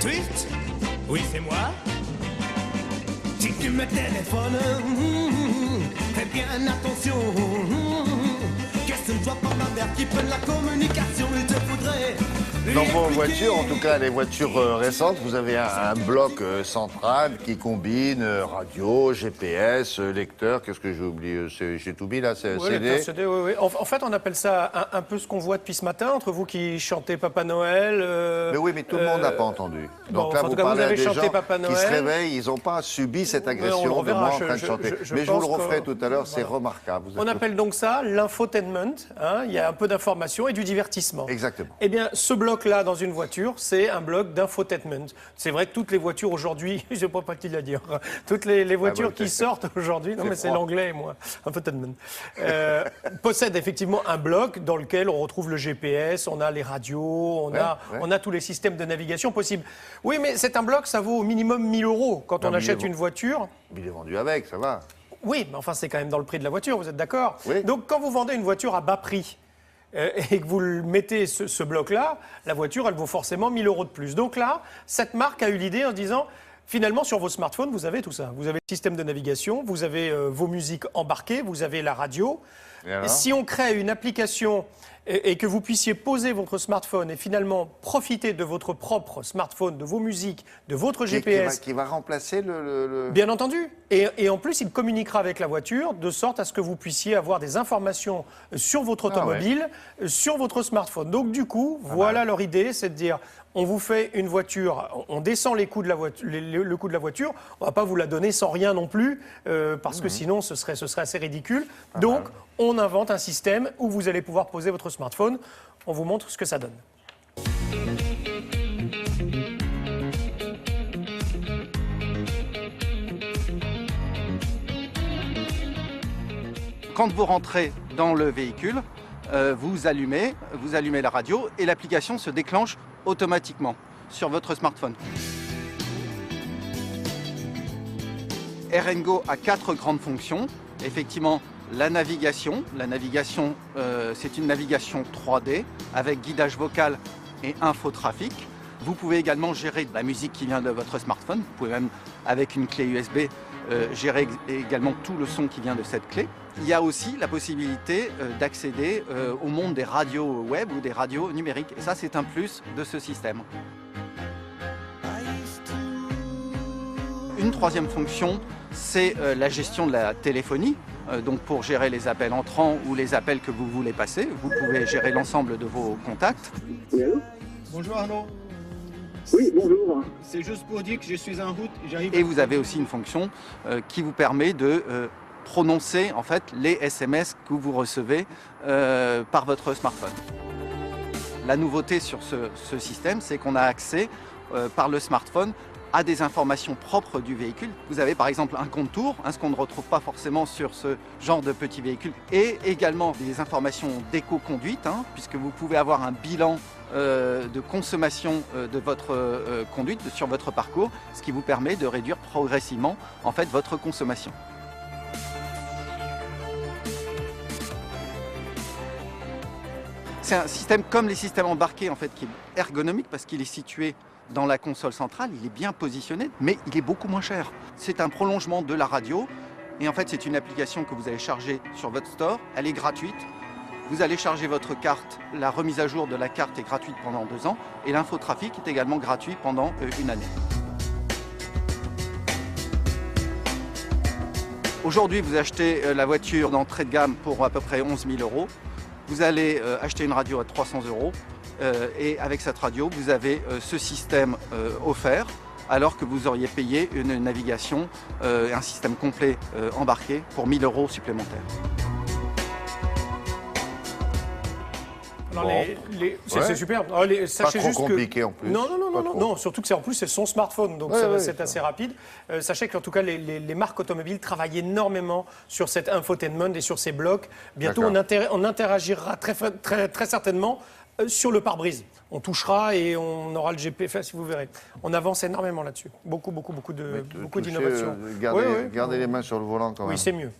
Twist? Oui, c'est moi. Si tu me téléphones, fais bien attention. Que ce ne soit pas ma mère qui prenne la communication. Il te faudrait... Dans vos voitures, en tout cas les voitures récentes, vous avez un bloc central qui combine radio, GPS, lecteur, qu'est-ce que j'ai oublié? J'ai tout mis là, c'est Oui, CD. CD, oui, oui. En fait, on appelle ça un peu ce qu'on voit depuis ce matin, entre vous qui chantez Papa Noël. Mais oui, mais tout le monde n'a pas entendu. Donc bon, là, en tout vous cas, parlez vous avez à des chanté gens Papa qui se Noël. réveillent, ils n'ont pas subi cette on le agression de moi reverra, en train de chanter. Mais je vous le referai tout à l'heure, c'est remarquable. On appelle donc ça l'infotainment. Hein, il y a un peu d'information et du divertissement. Exactement. Eh bien, ce bloc-là dans une voiture, c'est un bloc d'infotainment. C'est vrai que toutes les voitures aujourd'hui, je ne sais pas facile à dire, toutes les voitures qui sortent aujourd'hui, non mais c'est l'anglais moi, infotainment, possèdent effectivement un bloc dans lequel on retrouve le GPS, on a les radios, on a tous les systèmes de navigation possibles. Oui, mais c'est un bloc, ça vaut au minimum 1 000 € quand on achète une voiture. Il est vendu avec, ça va. Oui, mais enfin c'est quand même dans le prix de la voiture, vous êtes d'accord? Oui. Donc quand vous vendez une voiture à bas prix, et que vous mettez ce bloc-là, la voiture, elle vaut forcément 1 000 € de plus. Donc là, cette marque a eu l'idée en se disant, finalement, sur vos smartphones, vous avez tout ça. Vous avez le système de navigation, vous avez vos musiques embarquées, vous avez la radio. Si on crée une application et que vous puissiez poser votre smartphone et finalement profiter de votre propre smartphone, de vos musiques, de votre GPS... Qui va remplacer le... Bien entendu. Et en plus, il communiquera avec la voiture de sorte à ce que vous puissiez avoir des informations sur votre automobile, sur votre smartphone. Donc du coup, voilà leur idée, c'est de dire... On vous fait une voiture, on descend les coûts de la voiture, le coût de la voiture, on ne va pas vous la donner sans rien non plus, parce que sinon ce serait assez ridicule. Donc on invente un système où vous allez pouvoir poser votre smartphone. On vous montre ce que ça donne. Quand vous rentrez dans le véhicule, vous allumez la radio et l'application se déclenche automatiquement sur votre smartphone. RNGO a 4 grandes fonctions. Effectivement, la navigation, c'est une navigation 3D avec guidage vocal et infotrafic. Vous pouvez également gérer la musique qui vient de votre smartphone. Vous pouvez même, avec une clé USB, gérer également tout le son qui vient de cette clé. Il y a aussi la possibilité d'accéder au monde des radios web ou des radios numériques. Et ça, c'est un plus de ce système. Une troisième fonction, c'est la gestion de la téléphonie. Donc pour gérer les appels entrants ou les appels que vous voulez passer, vous pouvez gérer l'ensemble de vos contacts. Oui, allô? Bonjour Arnaud. Oui, bonjour. C'est juste pour dire que je suis en route. Et vous avez aussi une fonction qui vous permet de prononcer en fait les SMS que vous recevez par votre smartphone. La nouveauté sur ce système, c'est qu'on a accès par le smartphone à des informations propres du véhicule. Vous avez par exemple un compte tour, ce qu'on ne retrouve pas forcément sur ce genre de petit véhicule, et également des informations d'éco-conduite, puisque vous pouvez avoir un bilan de consommation de votre conduite sur votre parcours, ce qui vous permet de réduire progressivement en fait votre consommation. C'est un système comme les systèmes embarqués en fait qui est ergonomique parce qu'il est situé dans la console centrale, il est bien positionné, mais il est beaucoup moins cher. C'est un prolongement de la radio et en fait c'est une application que vous allez charger sur votre store, elle est gratuite. Vous allez charger votre carte, la remise à jour de la carte est gratuite pendant 2 ans et l'infotrafic est également gratuit pendant 1 année. Aujourd'hui, vous achetez la voiture d'entrée de gamme pour à peu près 11 000 €. Vous allez acheter une radio à 300 € et avec cette radio, vous avez ce système offert alors que vous auriez payé une navigation, un système complet embarqué pour 1 000 € supplémentaires. C'est super. Sachez pas trop compliqué en plus. Non, surtout que en plus c'est son smartphone, donc c'est assez rapide. Sachez qu'en tout cas les marques automobiles travaillent énormément sur cet infotainment et sur ces blocs. Bientôt on interagira très certainement sur le pare-brise. On touchera et on aura le GPS, si vous verrez. On avance énormément là-dessus. Beaucoup d'innovations. Gardez les mains sur le volant quand même. Oui, c'est mieux.